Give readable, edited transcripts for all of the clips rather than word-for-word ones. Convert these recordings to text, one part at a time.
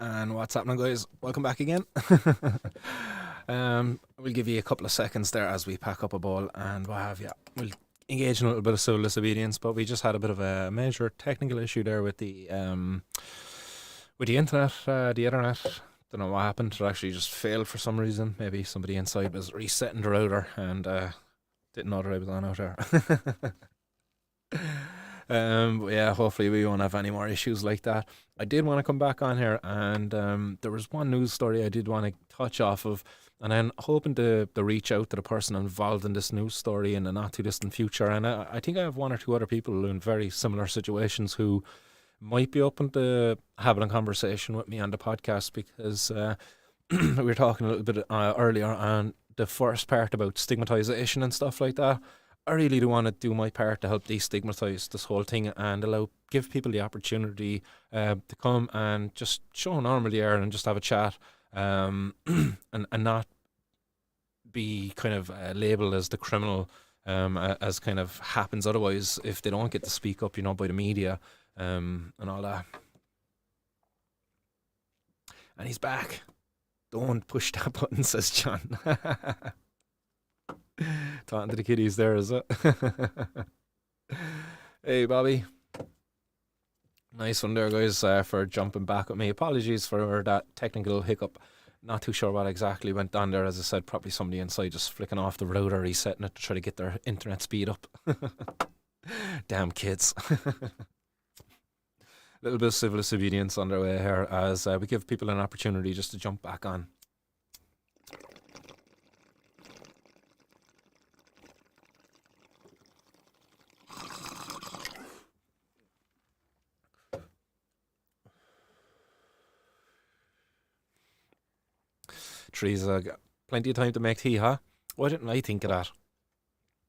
And what's happening, guys? Welcome back again. We'll give you a couple of seconds there as we pack up a ball and what have you. We'll engage in a little bit of civil disobedience, but we just had a bit of a major technical issue there with the internet. The internet. Don't know what happened. It actually just failed for some reason. Maybe somebody inside was resetting the router and didn't know that I was on out there. But yeah, hopefully we won't have any more issues like that. I did want to come back on here, and there was one news story I did want to touch off of, and I'm hoping to reach out to the person involved in this news story in the not too distant future. And I think I have one or two other people in very similar situations who might be open to having a conversation with me on the podcast because we were talking a little bit earlier on the first part about stigmatization and stuff like that. I really do want to do my part to help destigmatize this whole thing and give people the opportunity to come and just show how normal they are and just have a chat, and not be kind of labeled as the criminal, as kind of happens otherwise if they don't get to speak up, by the media, and all that. And he's back. Don't push that button, says John. Talking to the kiddies there, is it? Hey, Bobby. Nice one there, guys, for jumping back with me. Apologies for that technical hiccup. Not too sure what exactly went on there. As I said, probably somebody inside just flicking off the router, resetting it to try to get their internet speed up. Damn kids. Little bit of civil disobedience underway here as we give people an opportunity just to jump back on. Teresa, got plenty of time to make tea, huh? Why didn't I think of that?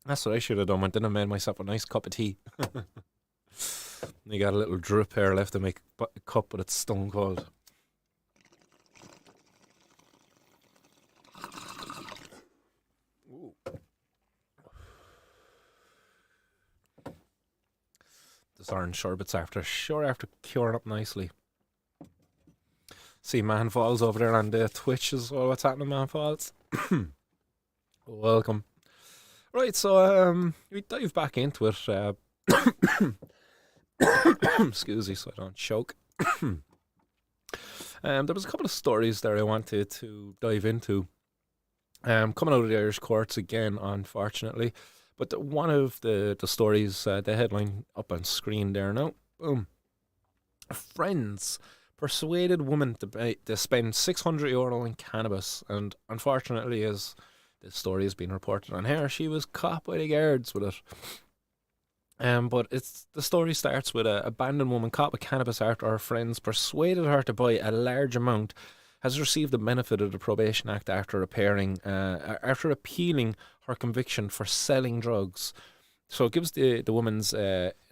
That's what I should have done. I didn't have made myself a nice cup of tea. You got a little drip here left to make a cup, but it's stone cold. Ooh. This orange sherbet's after curing up nicely. See Man Falls over there on the Twitch as well. What's happening, Man Falls? Welcome. Right, so we dive back into it. Excuse me, so I don't choke. There was a couple of stories there I wanted to dive into. Coming out of the Irish courts again, unfortunately. But one of the stories, the headline up on screen there now. Boom. Friends persuaded woman to spend €600 on cannabis, and unfortunately, as this story has been reported on here, she was caught by the guards with it. But the story starts with a abandoned woman caught with cannabis after her friends persuaded her to buy a large amount. Has received the benefit of the Probation Act after appealing her conviction for selling drugs. So it gives the woman's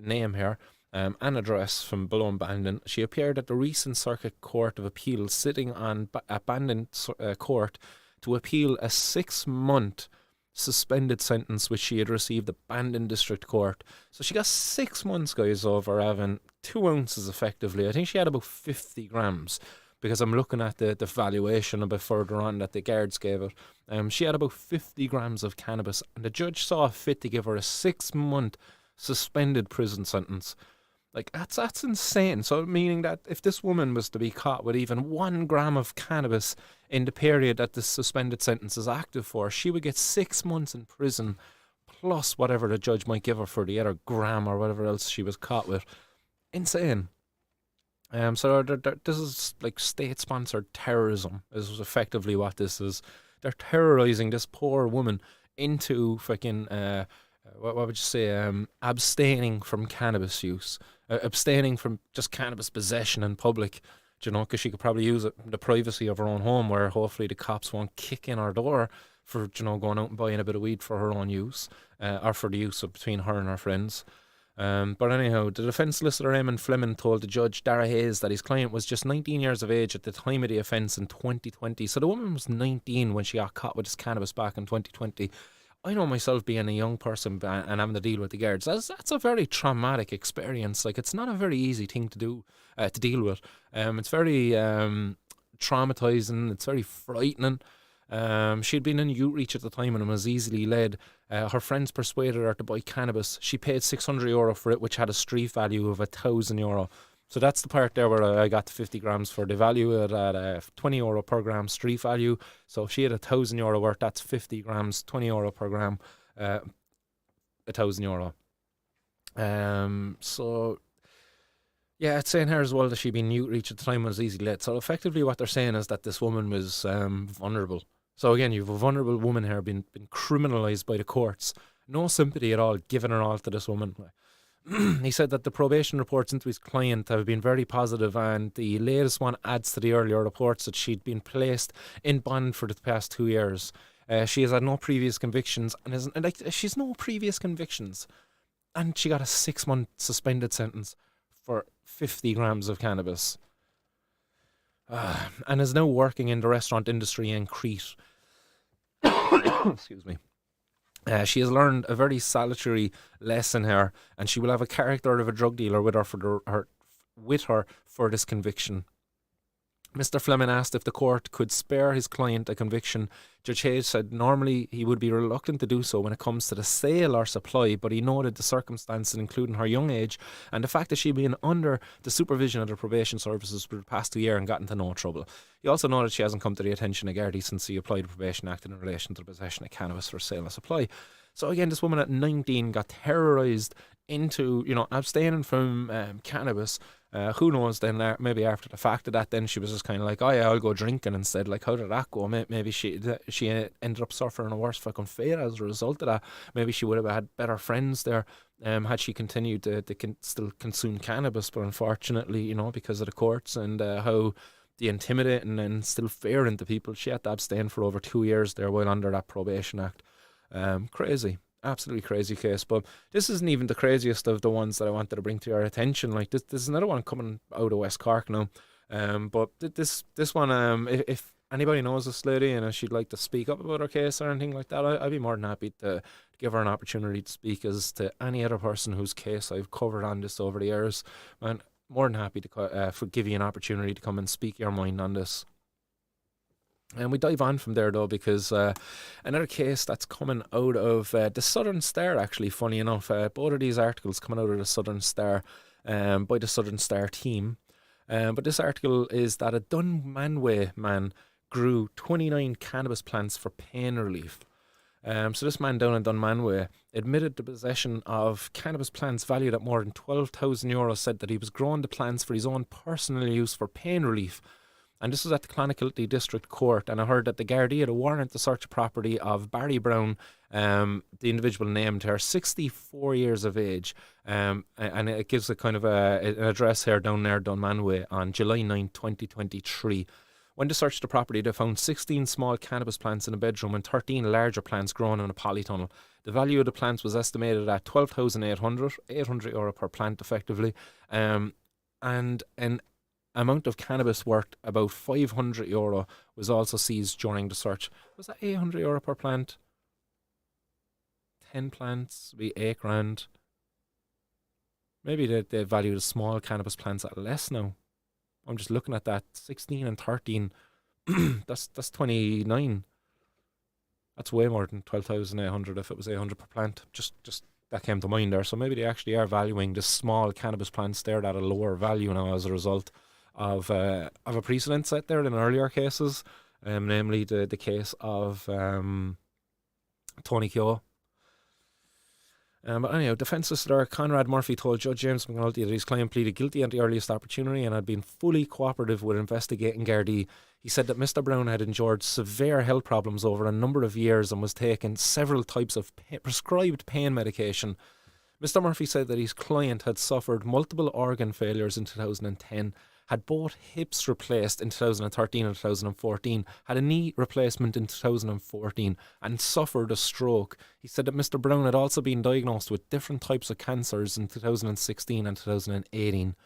name here. An address from Balloon-Bandon. She appeared at the recent Circuit Court of Appeal, sitting on Bandon Court to appeal a 6-month suspended sentence which she had received at Bandon District Court. So she got 6 months, guys, over having 2 ounces effectively. I think she had about 50 grams because I'm looking at the valuation a bit further on that the guards gave it. She had about 50 grams of cannabis, and the judge saw fit to give her a 6-month suspended prison sentence. Like, that's insane. So meaning that if this woman was to be caught with even 1 gram of cannabis in the period that the suspended sentence is active for, she would get 6 months in prison plus whatever the judge might give her for the other gram or whatever else she was caught with. Insane. So this is like state-sponsored terrorism is effectively what this is. They're terrorizing this poor woman into fucking what would you say, abstaining from cannabis use, abstaining from just cannabis possession in public, because she could probably use it in the privacy of her own home where hopefully the cops won't kick in her door for, going out and buying a bit of weed for her own use, or for the use of between her and her friends. But anyhow, the defence solicitor Eamon Fleming told the judge Dara Hayes that his client was just 19 years of age at the time of the offence in 2020. So the woman was 19 when she got caught with this cannabis back in 2020. I know myself being a young person and having to deal with the guards. That's a very traumatic experience. Like, it's not a very easy thing to do, to deal with. It's very traumatizing. It's very frightening. She'd been in youth reach at the time and was easily led. Her friends persuaded her to buy cannabis. She paid €600 for it, which had a street value of €1,000. So that's the part there where I got the 50 grams for the value at €20 per gram street value. So if she had €1,000 worth, that's 50 grams, €20 per gram, €1,000. So yeah, it's saying here as well that she'd been youth reach at the time and was easily led. So effectively what they're saying is that this woman was vulnerable. So again, you've a vulnerable woman here been criminalised by the courts. No sympathy at all given her all to this woman. He said that the probation reports into his client have been very positive, and the latest one adds to the earlier reports that she'd been placed in bond for the past 2 years. She has had no previous convictions, she's no previous convictions, and she got a 6-month suspended sentence for 50 grams of cannabis, and is now working in the restaurant industry in Crete. Excuse me. She has learned a very salutary lesson here, and she will have a character of a drug dealer with her for this conviction. Mr. Fleming asked if the court could spare his client a conviction. Judge Hayes said normally he would be reluctant to do so when it comes to the sale or supply, but he noted the circumstances, including her young age and the fact that she'd been under the supervision of the probation services for the past 2 years and got into no trouble. He also noted she hasn't come to the attention of Gardaí since he applied the Probation Act in relation to the possession of cannabis for sale or supply. So again, this woman at 19 got terrorised into, abstaining from cannabis. Who knows then, maybe after the fact of that, then she was just kind of like, oh yeah, I'll go drinking instead. Like, how did that go? Maybe she ended up suffering a worse fucking fate as a result of that. Maybe she would have had better friends there had she continued to still consume cannabis, but unfortunately, because of the courts and how the intimidating and still fearing the people, she had to abstain for over 2 years there while under that Probation Act. Crazy. Absolutely crazy case, but this isn't even the craziest of the ones that I wanted to bring to your attention. Like this is another one coming out of West Cork now. But this one, if anybody knows this lady and she'd like to speak up about her case or anything like that, I'd be more than happy to give her an opportunity to speak as to any other person whose case I've covered on this over the years. And more than happy to give you an opportunity to come and speak your mind on this. And we dive on from there though, because another case that's coming out of the Southern Star, actually, funny enough, both of these articles coming out of the Southern Star by the Southern Star team. But this article is that a Dunmanway man grew 29 cannabis plants for pain relief. So this man down in Dunmanway admitted the possession of cannabis plants valued at more than €12,000, said that he was growing the plants for his own personal use for pain relief. And this was at the Clonakilty District Court, and I heard that the Gardaí had a warrant to search a property of Barry Brown, the individual named here, 64 years of age, and it gives a kind of an address here down there, Dunmanway, on July 9, 2023. When they searched the property, they found 16 small cannabis plants in a bedroom and 13 larger plants grown in a polytunnel. The value of the plants was estimated at €12,800 per plant, effectively, and an amount of cannabis worth about €500 was also seized during the search. Was that €800 per plant? 10 plants would be £8,000. Maybe they value the small cannabis plants at less now. I'm just looking at that. 16 and 13. that's 29. That's way more than 12,800 if it was 800 per plant. Just that came to mind there. So maybe they actually are valuing the small cannabis plants there at a lower value now as a result of a precedent set there in earlier cases, namely the case of Tony Keogh. But anyhow, defence solicitor Conrad Murphy told Judge James McNulty that his client pleaded guilty at the earliest opportunity and had been fully cooperative with investigating Gardaí. He said that Mr. Brown had endured severe health problems over a number of years and was taking several types of prescribed pain medication. Mr. Murphy said that his client had suffered multiple organ failures in 2010, had both hips replaced in 2013 and 2014, had a knee replacement in 2014, and suffered a stroke. He said that Mr. Brown had also been diagnosed with different types of cancers in 2016 and 2018.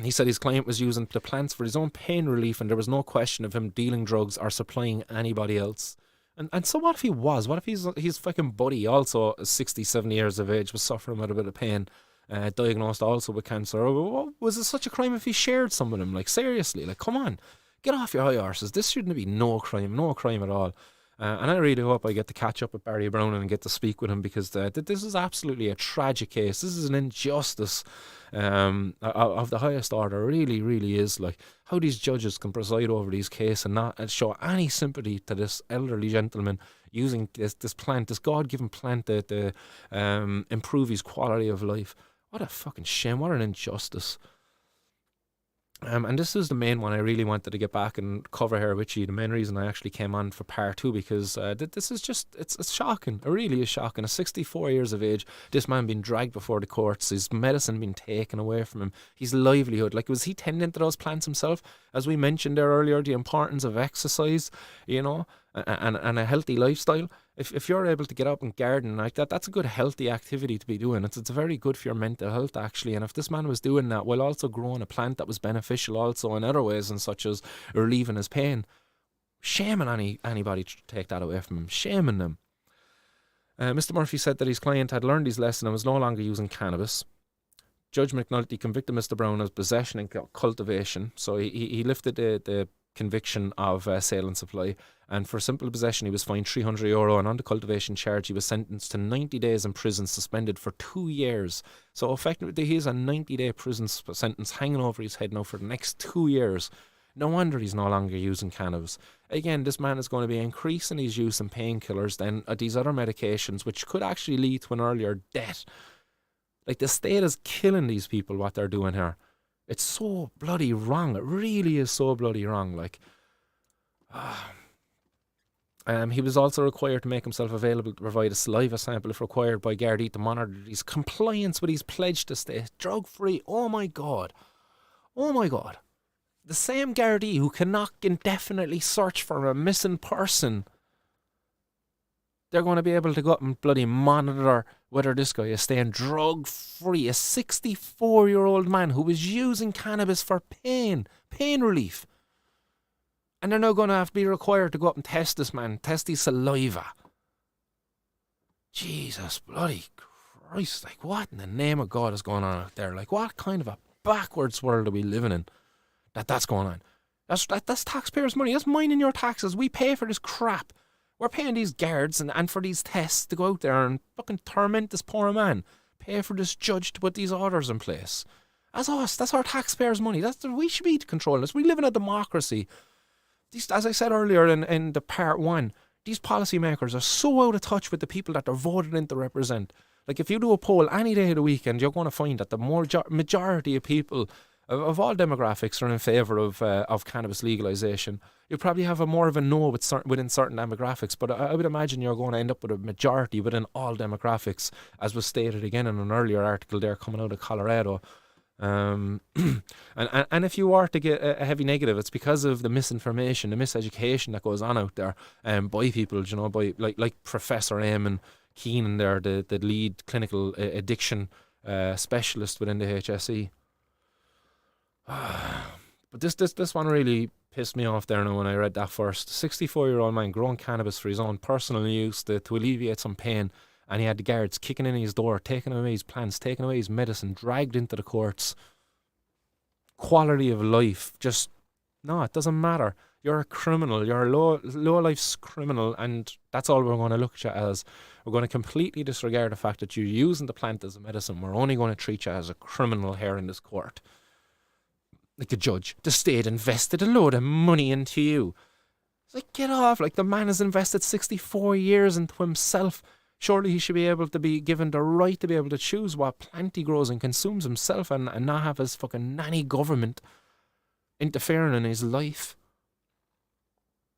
He said his client was using the plants for his own pain relief and there was no question of him dealing drugs or supplying anybody else. And so what if he was? What if he's fucking buddy, also 67 years of age, was suffering with a bit of pain, diagnosed also with cancer? Or was it such a crime if he shared some with him? Like, seriously, like, come on, get off your high horses. This shouldn't be no crime at all. And I really hope I get to catch up with Barry Brown and get to speak with him, because this is absolutely a tragic case. This is an injustice of the highest order. Really, really is. Like, how these judges can preside over these cases and not show any sympathy to this elderly gentleman using this plant, this God-given plant to improve his quality of life. What a fucking shame. What an injustice. And this is the main one I really wanted to get back and cover here with you. The main reason I actually came on for part 2, because this is just, it's shocking. It really is shocking. At 64 years of age, this man being dragged before the courts, his medicine being taken away from him, his livelihood. Like, was he tending to those plants himself? As we mentioned there earlier, the importance of exercise, you know, and a healthy lifestyle. If you're able to get up and garden like that, that's a good healthy activity to be doing. It's very good for your mental health, actually. And if this man was doing that while also growing a plant that was beneficial also in other ways, and such as relieving his pain, shaming anybody to take that away from him, shaming them. Mr. Murphy said that his client had learned his lesson and was no longer using cannabis. Judge McNulty convicted Mr. Brown of possession and cultivation. So he lifted the conviction of sale and supply, and for simple possession he was fined €300, and on the cultivation charge he was sentenced to 90 days in prison, suspended for 2 years. So effectively he has a 90-day prison sentence hanging over his head now for the next 2 years. No wonder he's no longer using cannabis. Again, this man is going to be increasing his use in painkillers than these other medications, which could actually lead to an earlier death. Like, the state is killing these people, what they're doing here. It's so bloody wrong. It really is so bloody wrong. Like, he was also required to make himself available to provide a saliva sample if required by Gardaí to monitor his compliance with his pledge to stay drug-free. Oh my God. Oh my God. The same Gardaí who cannot indefinitely search for a missing person, they're going to be able to go up and bloody monitor whether this guy is staying drug-free. A 64-year-old man who was using cannabis for pain relief. And they're now going to have to be required to go up and test this man, test his saliva. Jesus bloody Christ. Like, what in the name of God is going on out there? Like, what kind of a backwards world are we living in that's going on? That's taxpayers' money. That's mine and your taxes. We pay for this crap. We're paying these guards and for these tests to go out there and fucking torment this poor man. Pay for this judge to put these orders in place. That's us. That's our taxpayers' money. We should be controlling this. We live in a democracy. As I said earlier in the part 1, these policymakers are so out of touch with the people that they're voted in to represent. Like, if you do a poll any day of the weekend, you're going to find that the majority of people of all demographics are in favour of cannabis legalisation. You'll probably have more of a no within certain demographics, but I would imagine you're going to end up with a majority within all demographics, as was stated again in an earlier article there coming out of Colorado. And if you are to get a heavy negative, it's because of the misinformation, the miseducation that goes on out there by people, you know, by like Professor Eamon Keenan there, the lead clinical addiction specialist within the HSE. But this one really pissed me off there now when I read that first. 64-year-old man growing cannabis for his own personal use to alleviate some pain, and he had the guards kicking in his door, taking away his plants, taking away his medicine, dragged into the courts. Quality of life, just, no, it doesn't matter. You're a criminal, you're a low-life criminal, and that's all we're going to look at you as. We're going to completely disregard the fact that you're using the plant as a medicine. We're only going to treat you as a criminal here in this court. Like the judge, the state invested a load of money into you. It's like, get off. Like, the man has invested 64 years into himself. Surely he should be able to be given the right to be able to choose what plant he grows and consumes himself, and not have his fucking nanny government interfering in his life.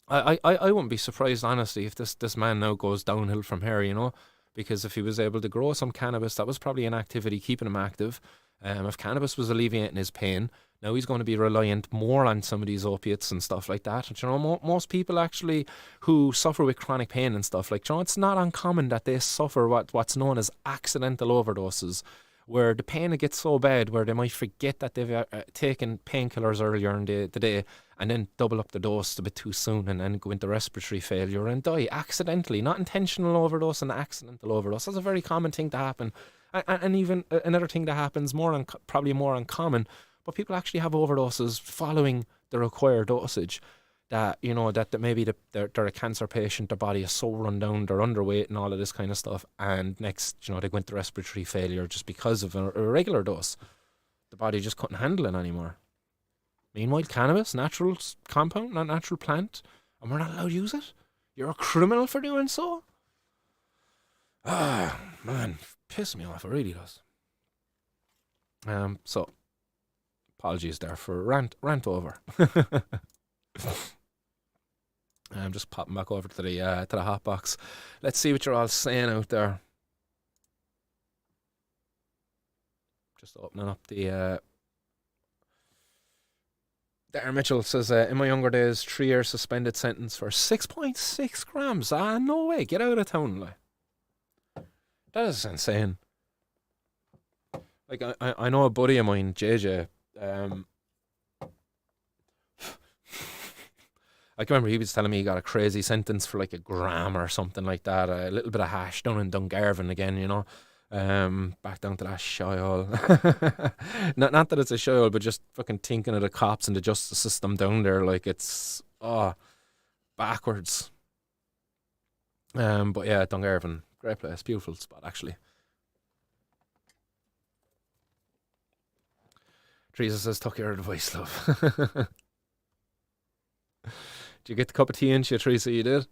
I wouldn't be surprised, honestly, if this man now goes downhill from here, you know, because if he was able to grow some cannabis, that was probably an activity keeping him active. If cannabis was alleviating his pain, now he's going to be reliant more on some of these opiates and stuff like that. And, you know, most people actually who suffer with chronic pain and stuff, like, you know, it's not uncommon that they suffer what's known as accidental overdoses, where the pain gets so bad where they might forget that they've taken painkillers earlier in the day, and then double up the dose a bit too soon and then go into respiratory failure and die accidentally, not intentional overdose, and accidental overdose. That's a very common thing to happen. And even another thing that happens probably more uncommon, but people actually have overdoses following the required dosage. That that maybe they're a cancer patient, their body is so run down, they're underweight and all of this kind of stuff, and next they go into respiratory failure just because of a regular dose. The body just couldn't handle it anymore. Meanwhile, cannabis, natural compound, not natural plant, and we're not allowed to use it. You're a criminal for doing so. Ah, man, piss me off. It really does. So apologies there for rant over. I'm just popping back over to the hot box. Let's see what you're all saying out there. Just opening up the. Darren Mitchell says, in my younger days, 3-year suspended sentence for 6.6 grams. Ah, no way. Get out of town, like. That is insane. Like, I know a buddy of mine, JJ. I can remember he was telling me he got a crazy sentence for like a gram or something like that. A little bit of hash down in Dungarvan again, back down to that shire. not that it's a shire, but just fucking thinking of the cops and the justice system down there, like it's backwards. But yeah, Dungarvan, great place, beautiful spot actually. Teresa says, "Tuck your advice, love." Did you get the cup of tea in you, Teresa? You did.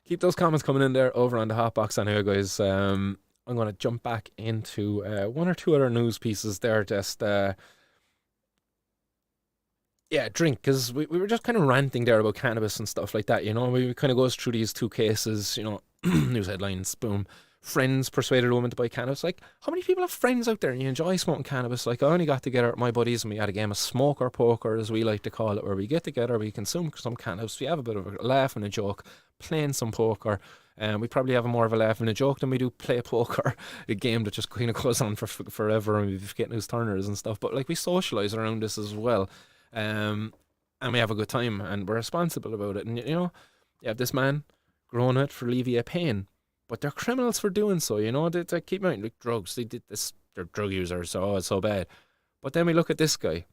Keep those comments coming in there over on the hot box anyway, guys. I'm going to jump back into one or two other news pieces there. Just drink, because we were just kind of ranting there about cannabis and stuff like that. We kind of goes through these two cases. News headlines, boom. Friends persuaded a woman to buy cannabis. Like, how many people have friends out there and you enjoy smoking cannabis? Like, I only got together with my buddies and we had a game of smoker poker, as we like to call it, where we get together, we consume some cannabis, we have a bit of a laugh and a joke, playing some poker. We probably have more of a laugh and a joke than we do play poker, a game that just kind of goes on for forever, and we get news turners and stuff. But like, we socialise around this as well, and we have a good time, and we're responsible about it. And you have this man growing it for alleviate pain. But they're criminals for doing so, They keep in mind, like drugs. They did this. They're drug users, so it's so bad. But then we look at this guy.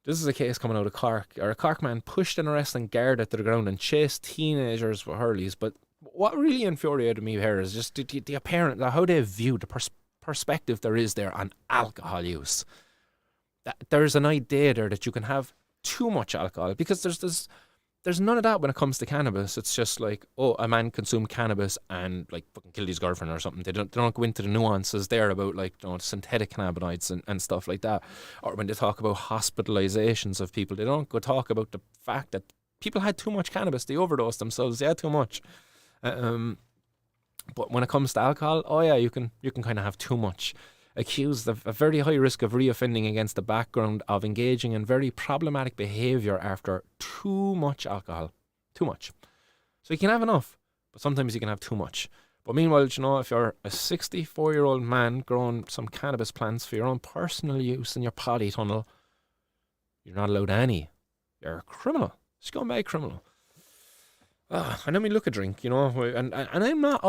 This is a case coming out of Cork. Or a Cork man pushed an arresting guard to the ground and chased teenagers with hurleys. But what really infuriated me here is just the apparent, how they view the perspective there is there on alcohol use. That there's an idea there that you can have too much alcohol, because there's none of that when it comes to cannabis. It's just like, oh, a man consumed cannabis and like fucking killed his girlfriend or something. They don't go into the nuances there about like synthetic cannabinoids and stuff like that. Or when they talk about hospitalizations of people, they don't go talk about the fact that people had too much cannabis. They overdosed themselves. They had too much. But when it comes to alcohol, oh yeah, you can kind of have too much. Accused of a very high risk of reoffending against the background of engaging in very problematic behaviour after too much alcohol. Too much. So you can have enough, but sometimes you can have too much. But meanwhile, if you're a 64-year-old man growing some cannabis plants for your own personal use in your polytunnel, you're not allowed any. You're a criminal. Scumbag criminal. And then we look at drink, and I'm not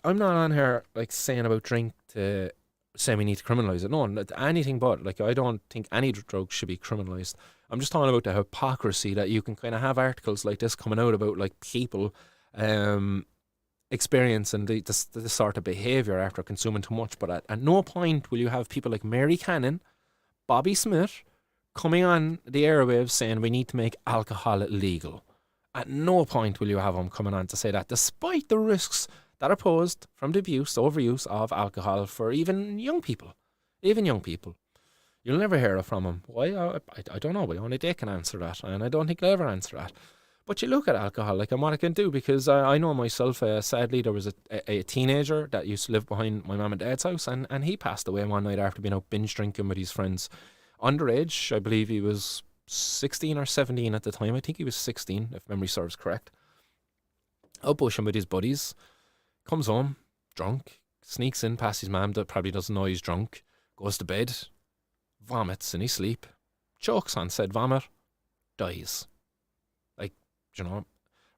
I'm not on here like saying about drink to say we need to criminalise it. No, anything but. Like, I don't think any drug should be criminalised. I'm just talking about the hypocrisy that you can kind of have articles like this coming out about like people experiencing this sort of behaviour after consuming too much. But at no point will you have people like Mary Cannon, Bobby Smith coming on the airwaves saying we need to make alcohol illegal. At no point will you have them coming on to say that, despite the risks that are posed from the overuse of alcohol for even young people. Even young people. You'll never hear it from them. Why? I don't know. Only they can answer that, and I don't think they'll ever answer that. But you look at alcohol, like, and what it can do, because I know myself, sadly, there was a teenager that used to live behind my mum and dad's house, and he passed away one night after being out binge drinking with his friends. Underage, I believe he was 16 or 17 at the time. I think he was 16, if memory serves correct. Out bushing with his buddies. Comes home, drunk, sneaks in past his mum that probably doesn't know he's drunk, goes to bed, vomits in his sleep, chokes on said vomit, dies. Like, you know,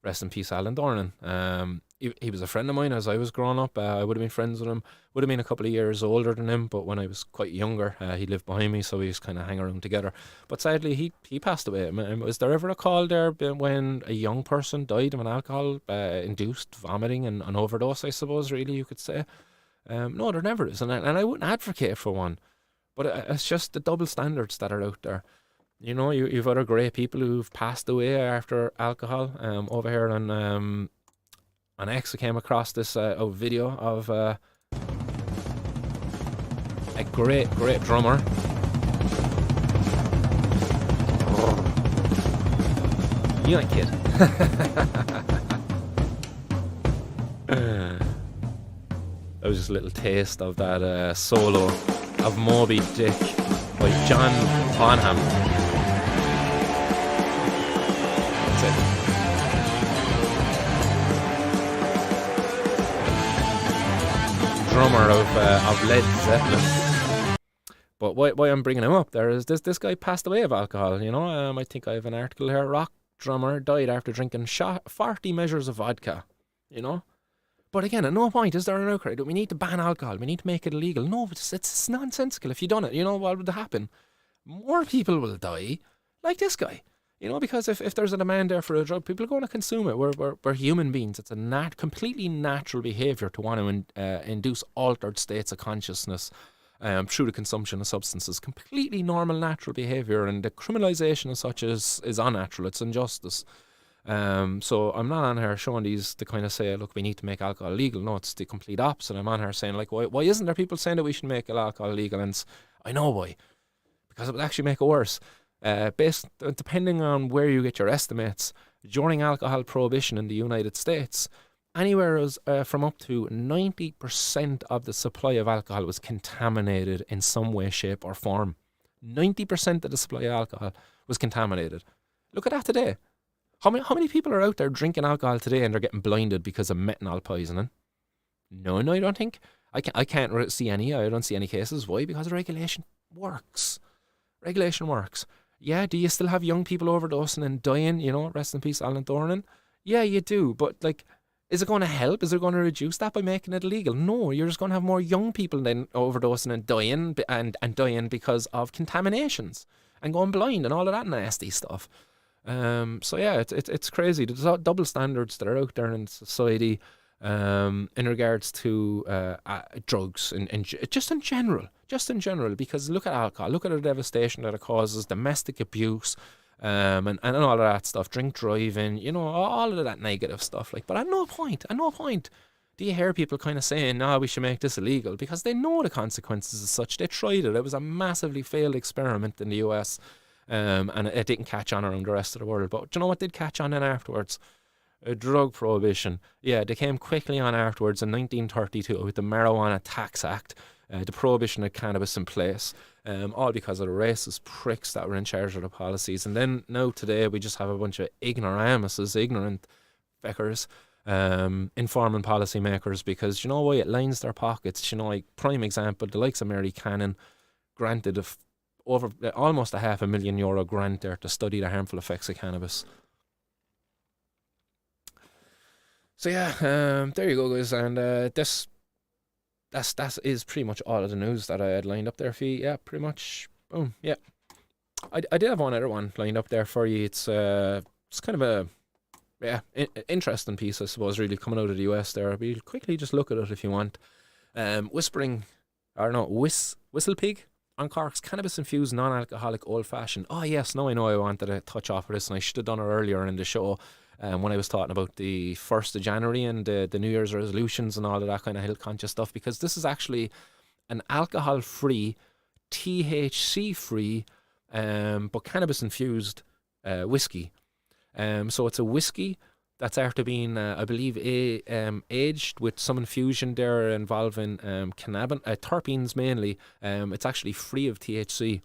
rest in peace, Alan Dornan. He was a friend of mine as I was growing up. I would have been friends with him. Would have been a couple of years older than him, but when I was quite younger, he lived behind me, so we used to kind of hang around together. But sadly, he passed away. Was there ever a call there when a young person died of an alcohol-induced vomiting and an overdose, I suppose, really, you could say? No, there never is. And I wouldn't advocate for one. But it's just the double standards that are out there. You know, you've other great people who've passed away after alcohol. Over here on X, I came across this video of a great drummer. You ain't kid. That was just a little taste of that solo of Moby Dick by John Bonham. That's it. Drummer of Led Zeppelin. But why I'm bringing him up there is this guy passed away of alcohol. You know, I think I have an article here. Rock drummer died after drinking 40 measures of vodka. You know. But again, at no point is there an outcry that we need to ban alcohol, we need to make it illegal. No, it's nonsensical. If you done it, you know what would happen? More people will die, like this guy. You know, because if there's a demand there for a drug, people are going to consume it. We're human beings. It's a completely natural behaviour to want to induce altered states of consciousness through the consumption of substances. Completely normal, natural behaviour, and the criminalisation of such is unnatural. It's injustice. So I'm not on here showing these to kind of say, look, we need to make alcohol legal. No, it's the complete opposite. I'm on here saying, like, why isn't there people saying that we should make alcohol legal? And I know why. Because it would actually make it worse. Depending on where you get your estimates, during alcohol prohibition in the United States, anywhere from up to 90% of the supply of alcohol was contaminated in some way, shape or form. 90% of the supply of alcohol was contaminated. Look at that today. How many people are out there drinking alcohol today and they're getting blinded because of methanol poisoning? No, I don't think. I can't see any. I don't see any cases. Why? Because regulation works. Regulation works. Yeah, do you still have young people overdosing and dying? You know, rest in peace, Alan Dornan. Yeah, you do. But like, is it going to help? Is it going to reduce that by making it illegal? No, you're just going to have more young people then overdosing and dying and dying because of contaminations and going blind and all of that nasty stuff. So yeah, it's crazy. There's double standards that are out there in society in regards to drugs and just in general, because look at alcohol, look at the devastation that it causes, domestic abuse, and all of that stuff, drink driving, you know, all of that negative stuff. Like, but at no point do you hear people kind of saying, no, we should make this illegal, because they know the consequences as such. They tried it. It was a massively failed experiment in the US. And it didn't catch on around the rest of the world. But do you know what did catch on then afterwards? Drug prohibition. Yeah, they came quickly on afterwards in 1932 with the Marijuana Tax Act, the prohibition of cannabis in place, all because of the racist pricks that were in charge of the policies. And then now today we just have a bunch of ignoramuses, ignorant feckers, informing policymakers, because you know why? It lines their pockets. You know, like prime example, the likes of Mary Cannon granted over almost a €500,000 grant there to study the harmful effects of cannabis. So yeah, there you go, guys, and that is pretty much all of the news that I had lined up there for you. Yeah, pretty much. Boom. Yeah, I did have one other one lined up there for you. It's kind of a interesting piece, I suppose, really coming out of the US there. We'll quickly just look at it if you want. Whistle Pig on Cork's cannabis-infused non-alcoholic old-fashioned. Oh yes, now I know I wanted to touch off of this, and I should have done it earlier in the show when I was talking about the 1st of January and the New Year's resolutions and all of that kind of health-conscious stuff, because this is actually an alcohol-free, THC-free, but cannabis-infused whiskey. So it's a whiskey that's after being, I believe, aged with some infusion there involving terpenes mainly. It's actually free of THC.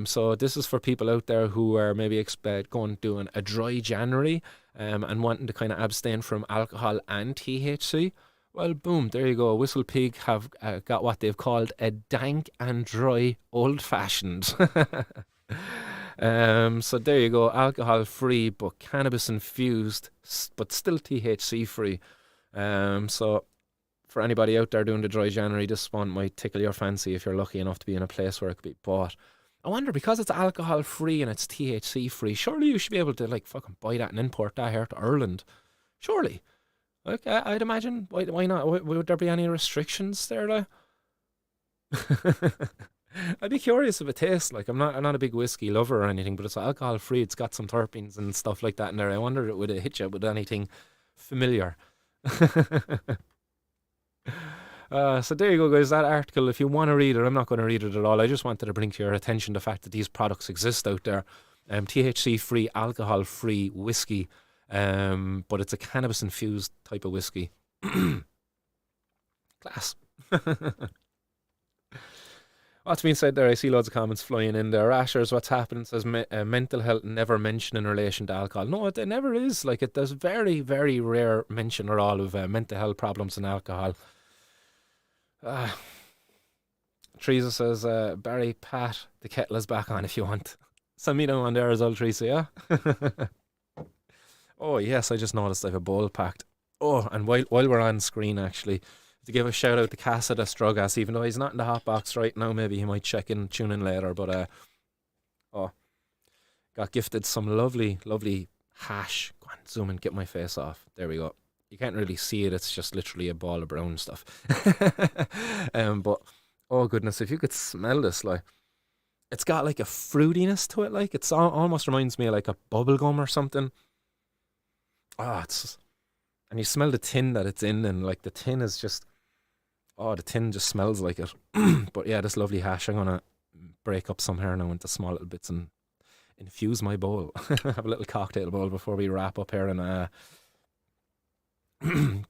So this is for people out there who are maybe doing a dry January and wanting to kind of abstain from alcohol and THC. Well, boom, there you go. Whistle Pig have got what they've called a dank and dry old-fashioned. So there you go, alcohol free but cannabis infused, but still THC free. So for anybody out there doing the dry January, this one might tickle your fancy if you're lucky enough to be in a place where it could be bought. I wonder, because it's alcohol free and it's THC free, surely you should be able to like fucking buy that and import that here to Ireland. Surely. Like, I'd imagine. Why not? Would there be any restrictions there? Like? I'd be curious if it tastes like. I'm not a big whiskey lover or anything, but it's alcohol free. It's got some terpenes and stuff like that in there. I wonder would it hit you with anything familiar. So there you go, guys. That article, if you want to read it, I'm not going to read it at all. I just wanted to bring to your attention the fact that these products exist out there. THC free, alcohol free whiskey, but it's a cannabis infused type of whiskey. Class. What's being said there? I see loads of comments flying in there. Ashers, what's happening? Says mental health never mentioned in relation to alcohol. No, it never is. Like there's very, very rare mention at all of mental health problems in alcohol. Teresa says, Barry, Pat, the kettle is back on if you want. Send me down on there as well, Teresa, yeah? Oh, yes, I just noticed I have a bowl packed. Oh, and while we're on screen, actually, to give a shout out to Casa de Strugas, even though he's not in the hot box right now, maybe he might check in, tune in later, but, got gifted some lovely, lovely hash. Go on, zoom in, get my face off. There we go. You can't really see it, it's just literally a ball of brown stuff. But, oh goodness, if you could smell this, like, it's got like a fruitiness to it, like, it's almost reminds me of like a bubble gum or something. And you smell the tin that it's in, and like the tin is just, the tin just smells like it. But yeah, this lovely hash, I'm gonna break up some here now into small little bits and infuse my bowl. Have a little cocktail bowl before we wrap up here and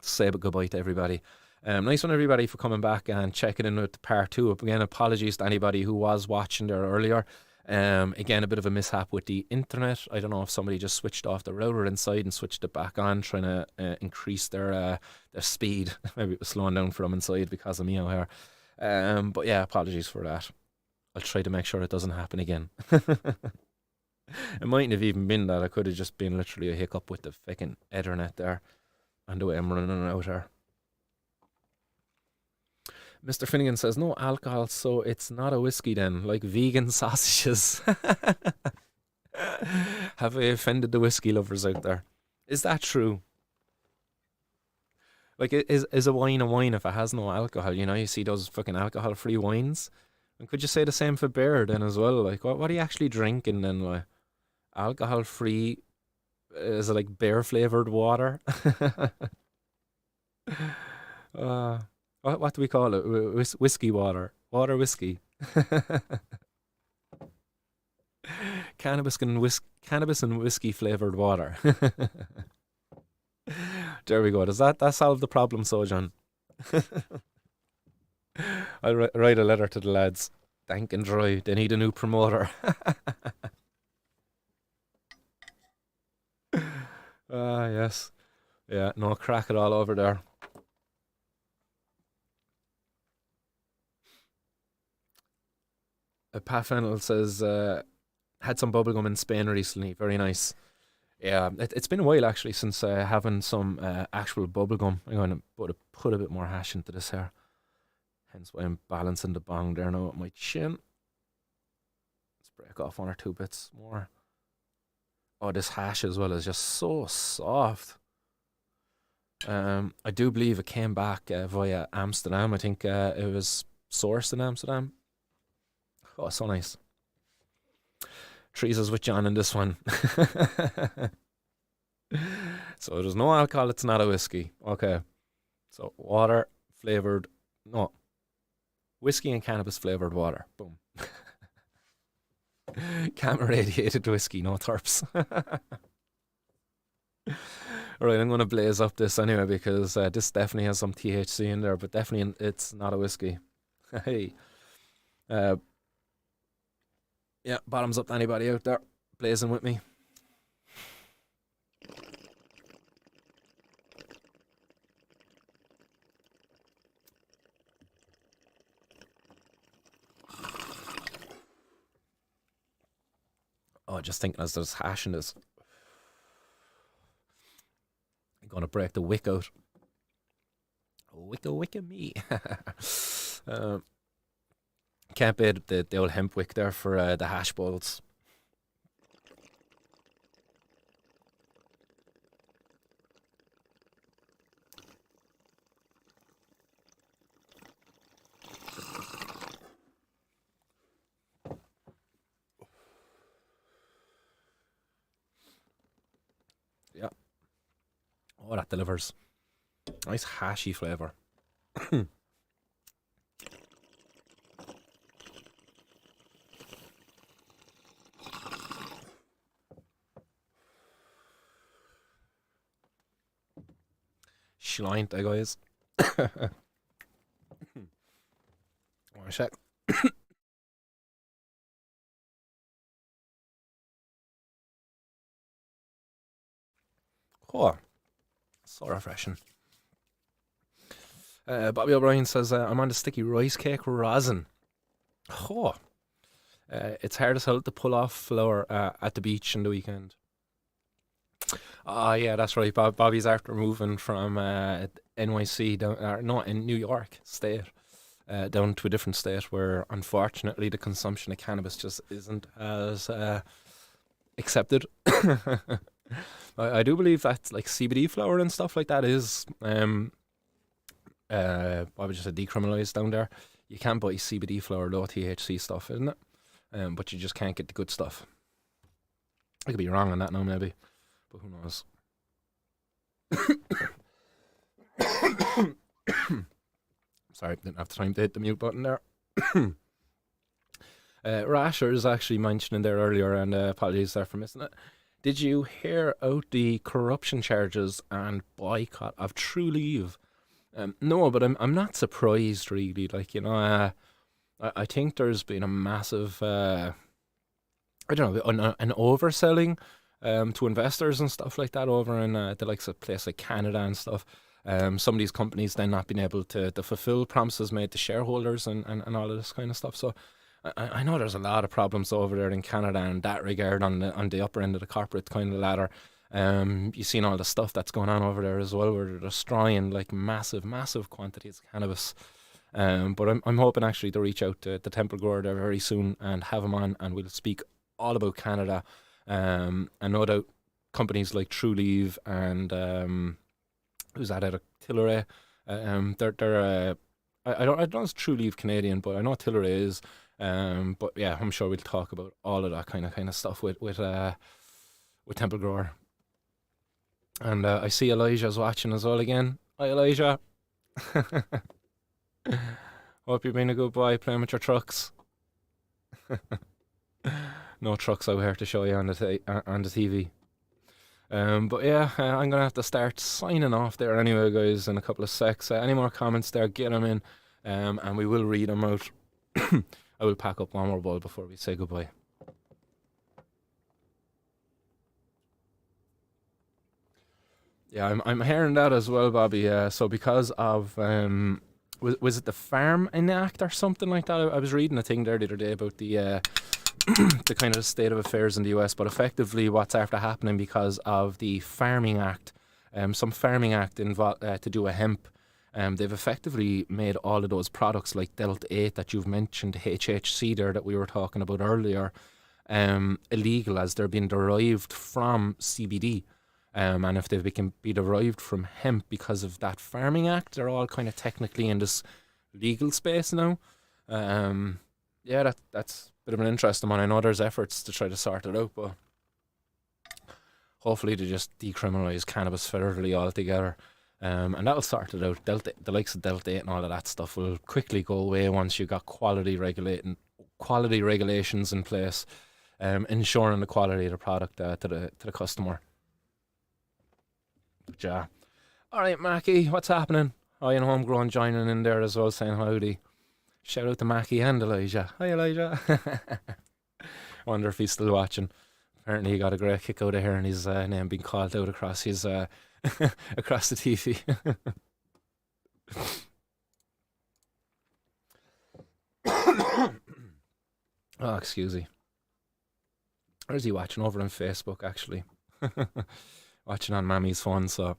say goodbye to everybody. Nice one, everybody, for coming back and checking in with part two. Again, apologies to anybody who was watching there earlier. Again, a bit of a mishap with the internet. I don't know if somebody just switched off the router inside and switched it back on, trying to increase their speed. Maybe it was slowing down for them inside because of me out here. But yeah, apologies for that. I'll try to make sure it doesn't happen again. It mightn't have even been that. I could have just been literally a hiccup with the fucking Ethernet there and the way I'm running out here. Mr. Finnegan says, no alcohol, so it's not a whiskey then, like vegan sausages. Have I offended the whiskey lovers out there? Is that true? Like, is a wine if it has no alcohol? You know, you see those fucking alcohol-free wines. And could you say the same for beer then as well? Like, what are you actually drinking then? Like, alcohol-free, is it like beer-flavored water? uh, what do we call it? Whiskey water. Water whiskey. Cannabis and whiskey flavored water. There we go. Does that solve the problem, Sojan? I'll write a letter to the lads. Dank and dry. They need a new promoter. Yes. Yeah, no, crack it all over there. Pat Fennell says, had some bubblegum in Spain recently. Very nice. Yeah, it's been a while actually since having some actual bubblegum. I'm going to put a bit more hash into this here. Hence why I'm balancing the bong there now with my chin. Let's break off one or two bits more. Oh, this hash as well is just so soft. I do believe it came back via Amsterdam. I think it was sourced in Amsterdam. Oh, so nice. Teresa's with John in this one. So there's no alcohol, it's not a whiskey. Okay. So water flavored, no, whiskey and cannabis flavored water. Boom. Camera radiated whiskey, no terps. Alright, I'm going to blaze up this anyway because this definitely has some THC in there, but definitely it's not a whiskey. Hey. Yeah, bottoms up to anybody out there blazing with me. Oh, just thinking as there's hash in this, I'm gonna break the wick out. Wicka me. um, can't beat the old hemp wick there for the hash balls. Yeah. Oh, that delivers. Nice hashy flavour. Schleint, guys. One sec. Oh, so refreshing. Bobby O'Brien says, I'm on the sticky rice cake rosin. Oh, it's hard as hell to pull off flour at the beach in the weekend. Oh, yeah, that's right. Bobby's after moving from NYC down, not in New York State, down to a different state where, unfortunately, the consumption of cannabis just isn't as accepted. I do believe that like CBD flour and stuff like that is what would you say, decriminalised down there. You can buy CBD flour, low THC stuff, isn't it? But you just can't get the good stuff. I could be wrong on that now, maybe, but who knows? Sorry, didn't have time to hit the mute button there. Rasher is actually mentioning there earlier, and apologies there for missing it. Did you hear out the corruption charges and boycott of True Leave? No, but I'm not surprised really. Like I think there's been a massive I don't know an overselling to investors and stuff like that over in the likes of place like Canada and stuff. Some of these companies then not being able to fulfill promises made to shareholders and all of this kind of stuff. So I know there's a lot of problems over there in Canada in that regard on the upper end of the corporate kind of ladder. You've seen all the stuff that's going on over there as well, where they're destroying like massive quantities of cannabis. But I'm hoping actually to reach out to Temple Grower there very soon and have him on, and we'll speak all about Canada. And no doubt companies like True Leave and who's that out of Tilray, they're I don't know if it's True Leave Canadian, but I know Tilray is. But yeah, I'm sure we'll talk about all of that kind of stuff with Temple Grower. And I see Elijah's watching as well again. Hi, Elijah. Hope you've been a good boy playing with your trucks. No trucks out here to show you on on the TV. But yeah, I'm gonna have to start signing off there anyway, guys, in a couple of secs. Any more comments there, get them in, and we will read them out. I will pack up one more ball before we say goodbye. Yeah, I'm hearing that as well, Bobby. So because of was it the Farm Enact or something like that? I was reading a thing there the other day about the the kind of state of affairs in the US, but effectively what's after happening because of the Farming Act, some Farming Act to do with hemp. They've effectively made all of those products like Delta 8 that you've mentioned, HHC there that we were talking about earlier, illegal as they're being derived from CBD. And if they can be derived from hemp because of that Farming Act, they're all kind of technically in this legal space now. Yeah, that's a bit of an interesting one. I know there's efforts to try to sort it out, but hopefully they just decriminalise cannabis federally altogether. And that'll sort it out. The likes of Delta 8 and all of that stuff will quickly go away once you've got quality regulations in place, ensuring the quality of the product to the customer. But yeah. All right, Mackie, what's happening? Oh, you know, Homegrown joining in there as well, saying howdy. Shout out to Mackie and Elijah. Hi, Elijah. Wonder if he's still watching. Apparently, he got a great kick out of hearing his name being called out across his across the TV. Oh, excuse me. Or is he watching over on Facebook, actually? Watching on Mammy's phone, so.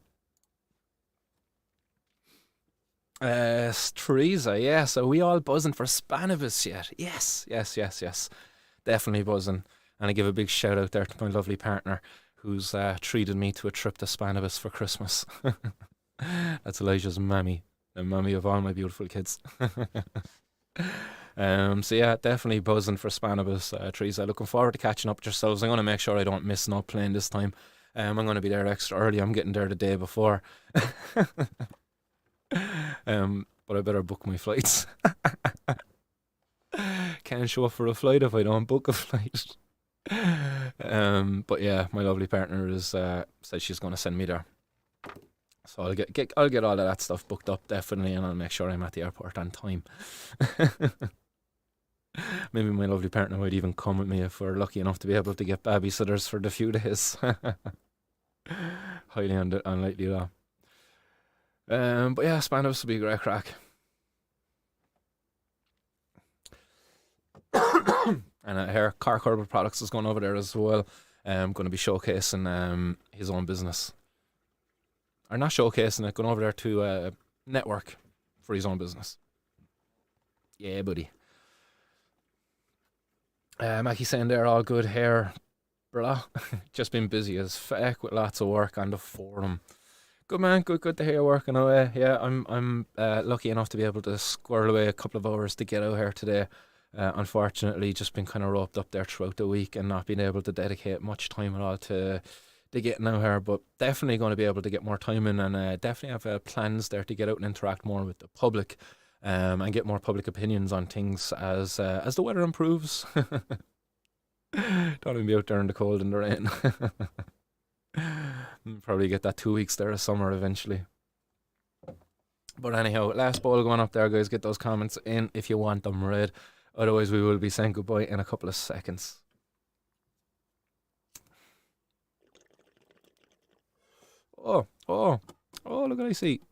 Teresa, yes. Are we all buzzing for Spannabis yet? Yes, yes, yes, yes. Definitely buzzing. And I give a big shout out there to my lovely partner who's treated me to a trip to Spannabis for Christmas. That's Elijah's mammy, the mummy of all my beautiful kids. So yeah, definitely buzzing for Spannabis, Teresa. Looking forward to catching up with yourselves. I'm going to make sure I don't miss no plane this time. I'm going to be there extra early. I'm getting there the day before. But I better book my flights. Can't show up for a flight if I don't book a flight. But yeah, my lovely partner is said she's going to send me there. So I'll get all of that stuff booked up definitely, and I'll make sure I'm at the airport on time. Maybe my lovely partner might even come with me if we're lucky enough to be able to get babysitters for the few days. Highly unlikely though. But yeah, Spanos will be a great crack. And here, Cork Herbal Products is going over there as well. Going to be showcasing his own business. Or not showcasing it, going over there to network for his own business. Yeah, buddy. Mackie saying they're all good here, brah. Just been busy as feck with lots of work on the forum. Good man, good to hear you working away. Yeah, I'm lucky enough to be able to squirrel away a couple of hours to get out here today. Unfortunately, just been kind of roped up there throughout the week and not being able to dedicate much time at all to getting out here. But definitely going to be able to get more time in, and definitely have plans there to get out and interact more with the public, and get more public opinions on things as the weather improves. Don't even be out there in the cold and the rain. Probably get that 2 weeks there of summer eventually. But anyhow, last ball going up there, guys. Get those comments in if you want them read. Otherwise, we will be saying goodbye in a couple of seconds. Oh, look what I see.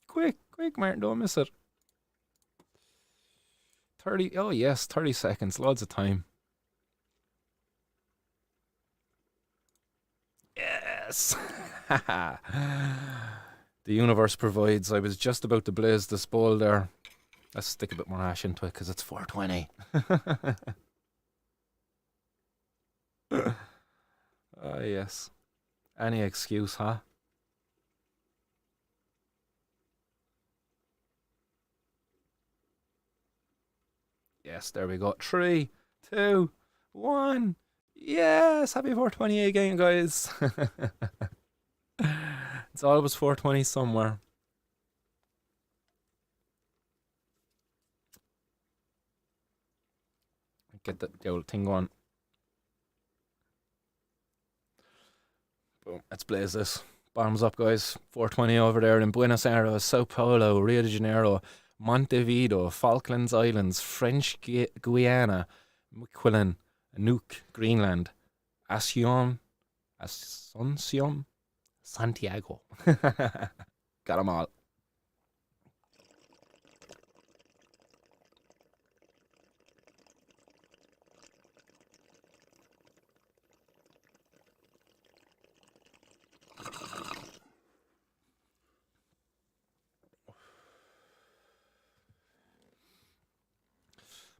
Quick, Martin, don't miss it. 30, oh yes, 30 seconds, loads of time. Yes! The universe provides. I was just about to blaze this bowl there. Let's stick a bit more ash into it because it's 420. Oh, yes. Any excuse, huh? Yes, there we go. 3, 2, 1. Yes, happy 420 again, guys. It's always 420 somewhere. Get the old thing going. Boom, let's blaze this. Bottoms up, guys. 420 over there in Buenos Aires, Sao Paulo, Rio de Janeiro, Montevideo, Falklands Islands, French Guiana, Miquelon, Nuuk, Greenland, Asuncion, Santiago. Got them all.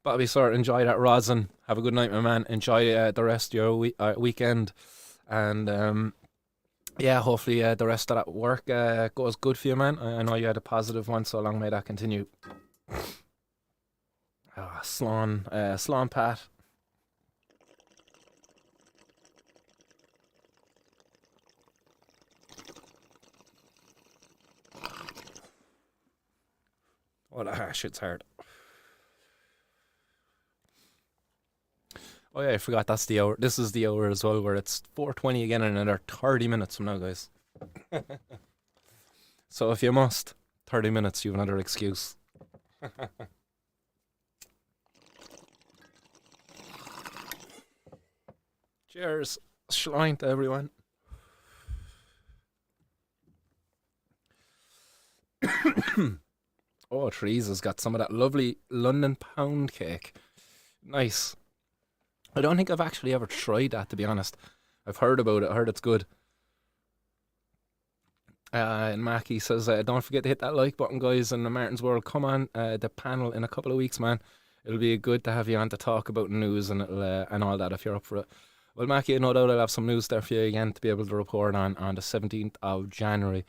Bobby, sir, enjoy that rosin. Have a good night, my man. Enjoy the rest of your weekend. And yeah, hopefully the rest of that work goes good for you, man. I know you had a positive one, so long may that continue. Slán Pat. Oh, that shit's hard. Oh yeah, I forgot that's the hour. This is the hour as well, where it's 4:20 again in another 30 minutes from now, guys. So if you must, 30 minutes, you have another excuse. Cheers. Schlein to everyone. Oh, Teresa's got some of that lovely London pound cake. Nice. I don't think I've actually ever tried that, to be honest. I've heard about it. I heard it's good. And Mackie says, don't forget to hit that like button, guys, in the Martin's World. Come on, the panel in a couple of weeks, man. It'll be good to have you on to talk about news and and all that if you're up for it. Well, Mackie, no doubt I'll have some news there for you again to be able to report on the 17th of January.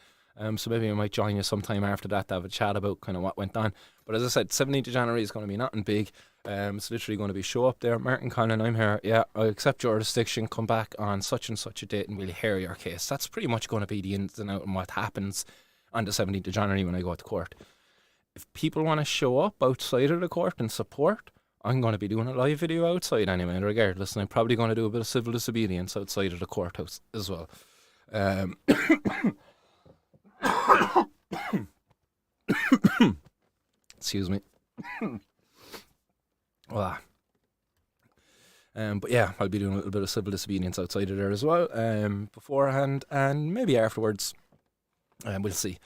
So maybe I might join you sometime after that to have a chat about kind of what went on. But as I said, 17th of January is going to be nothing big. It's literally going to be show up there. Martin Conlon, I'm here. Yeah, I accept jurisdiction. Come back on such and such a date and we'll hear your case. That's pretty much going to be the ins and out and what happens on the 17th of January when I go to court. If people want to show up outside of the court and support, I'm going to be doing a live video outside anyway, regardless. And I'm probably going to do a bit of civil disobedience outside of the courthouse as well. Excuse me. Well, but yeah, I'll be doing a little bit of civil disobedience outside of there as well, beforehand and maybe afterwards. We'll see.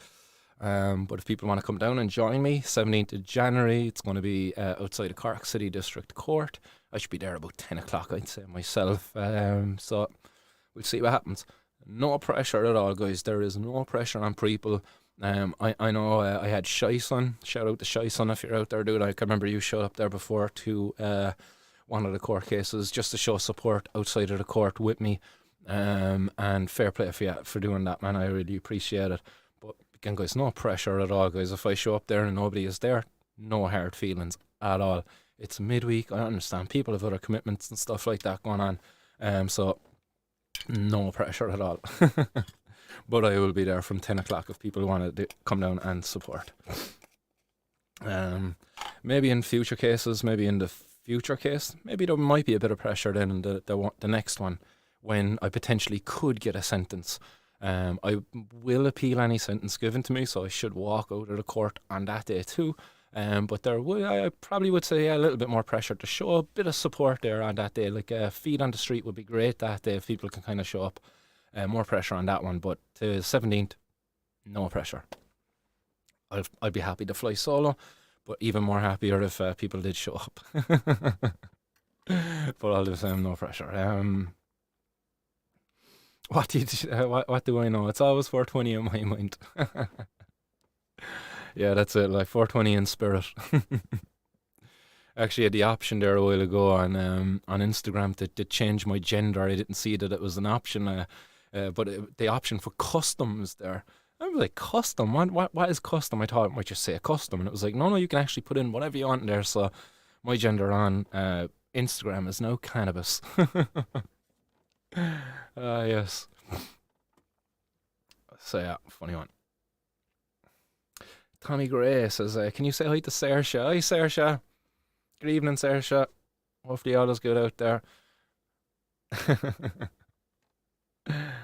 But if people want to come down and join me, 17th of January, it's going to be outside of Cork City District Court. I should be there about 10 o'clock, I'd say myself. So we'll see what happens. No pressure at all, guys. There is no pressure on people. I know I had Shy Son. Shout out to Shy Son if you're out there, dude. I can remember you showed up there before to one of the court cases just to show support outside of the court with me. And fair play for you for doing that, man. I really appreciate it. But again, guys, no pressure at all, guys. If I show up there and nobody is there, no hard feelings at all. It's midweek. I understand people have other commitments and stuff like that going on. So no pressure at all. But I will be there from 10 o'clock if people want to come down and support. Maybe in future cases, maybe in the future case, maybe there might be a bit of pressure then in the next one when I potentially could get a sentence. I will appeal any sentence given to me, so I should walk out of the court on that day too. But I probably would say a little bit more pressure to show a bit of support there on that day. Like feet on the street would be great that day if people can kind of show up. More pressure on that one, but to 17th, no pressure. I'd be happy to fly solo, but even more happier if people did show up. But all the same, no pressure. What do I know? It's always 420 in my mind. Yeah, that's it. Like 420 in spirit. Actually, I had the option there a while ago on Instagram to change my gender. I didn't see that it was an option. But the option for custom is there. I was like, custom? What is custom? I thought it might just say custom. And it was like, no, you can actually put in whatever you want in there. So my gender on Instagram is now cannabis. Yes. So yeah, funny one. Tommy Gray says, can you say hi to Saoirse? Hi, Saoirse. Good evening, Saoirse. Hopefully all is good out there.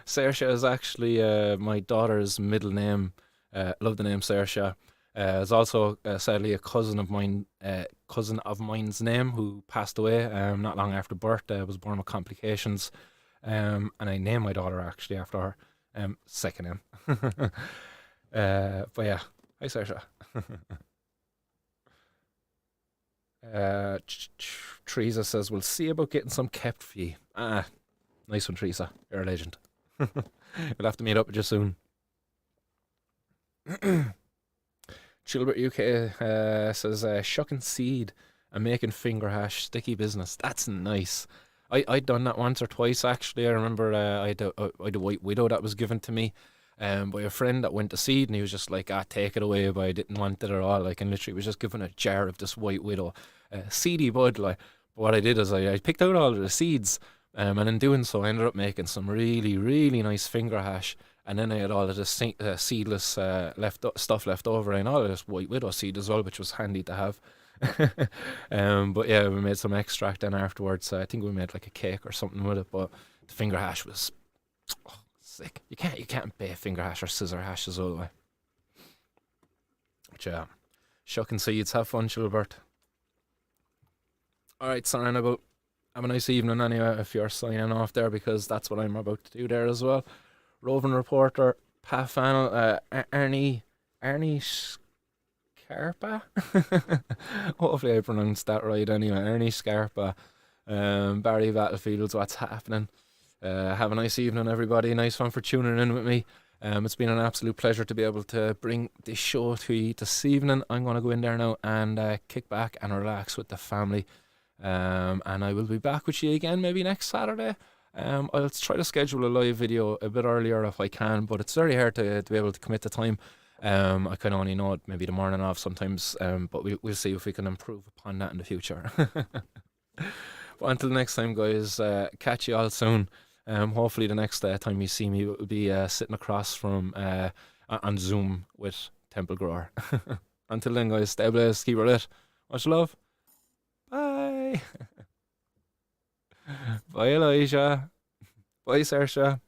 Saoirse is actually my daughter's middle name. Love the name Saoirse. Is also sadly a cousin of mine's name who passed away not long after birth. Was born with complications, and I named my daughter actually after her. Second name. But yeah, hi Saoirse. Teresa says, we'll see about getting some kept for you. Nice one, Teresa. You're a legend. We'll have to meet up with you soon. Chilbert UK says, shucking seed and making finger hash, sticky business. That's nice. I'd done that once or twice, actually. I remember I had a white widow that was given to me by a friend that went to seed, and he was just like, take it away, but I didn't want it at all. Like, and literally was just given a jar of this white widow. Seedy bud, like. But what I did is I picked out all of the seeds, and in doing so, I ended up making some really, really nice finger hash. And then I had all of this seedless stuff left over, and all of this white widow seed as well, which was handy to have. But yeah, we made some extract then afterwards. I think we made like a cake or something with it. But the finger hash was sick. You can't bake finger hash or scissor hash as well. But yeah, shucking seeds. Have fun, Chilbert. All right, signing about. Have a nice evening anyway if you're signing off there, because that's what I'm about to do there as well. Roving reporter, Pat Fannell, Arnie Scarpa. Hopefully I pronounced that right anyway. Arnie Scarpa Barry Battlefields, what's happening? Have a nice evening, everybody. Nice one for tuning in with me. It's been an absolute pleasure to be able to bring this show to you this evening. I'm going to go in there now and kick back and relax with the family. And I will be back with you again maybe next Saturday. I'll try to schedule a live video a bit earlier if I can, but it's very hard to be able to commit the time. I can only know it maybe the morning of sometimes, but we'll see if we can improve upon that in the future. But until next time, guys, catch you all soon. Hopefully the next time you see me will be sitting across from on Zoom with Temple Grower. Until then, guys, stay blessed, keep it lit. Much love. Bye. Bye, Elijah. Bye, Saoirse.